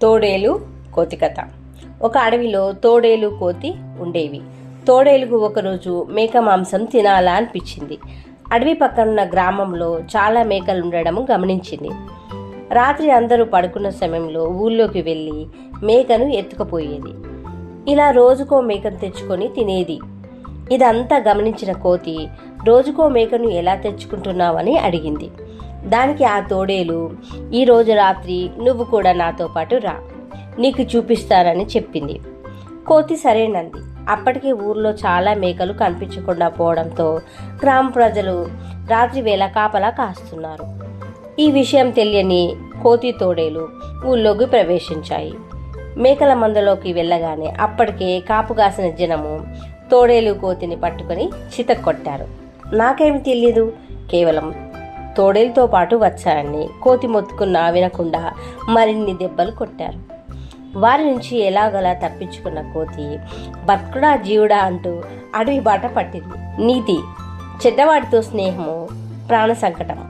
తోడేలు కోతి కథ. ఒక అడవిలో తోడేలు కోతి ఉండేవి. తోడేలుకు ఒకరోజు మేక మాంసం తినాలా అనిపించింది. అడవి పక్కనున్న గ్రామంలో చాలా మేకలు ఉండడం గమనించింది. రాత్రి అందరూ పడుకున్న సమయంలో ఊళ్ళోకి వెళ్ళి మేకను ఎత్తుకుపోయేది. ఇలా రోజుకో మేకను తెచ్చుకొని తినేది. ఇదంతా గమనించిన కోతి రోజుకో మేకను ఎలా తెచ్చుకుంటున్నావని అడిగింది. దానికి ఆ తోడేలు, ఈరోజు రాత్రి నువ్వు కూడా నాతో పాటు రా, నీకు చూపిస్తానని చెప్పింది. కోతి సరేనంది. అప్పటికే ఊర్లో చాలా మేకలు కనిపించకుండా పోవడంతో గ్రామ ప్రజలు రాత్రి వేళ కాపలా కాస్తున్నారు. ఈ విషయం తెలియని కోతి తోడేలు ఊళ్ళోకి ప్రవేశించాయి. మేకల మందలోకి వెళ్ళగానే అప్పటికే కాపుగాసిన జనము తోడేలు కోతిని పట్టుకొని చితక్కొట్టారు. నాకేమి తెలియదు, కేవలం తోడేలుతో పాటు వచ్చారని కోతి మొత్తుకున్నా వినకుండా మరిన్ని దెబ్బలు కొట్టారు. వారి నుంచి ఎలాగలా తప్పించుకున్న కోతి బతుకుడా జీవుడా అంటూ అడవి బాట పట్టింది. నీతి: చెడ్డవాడితో స్నేహము ప్రాణ సంకటం.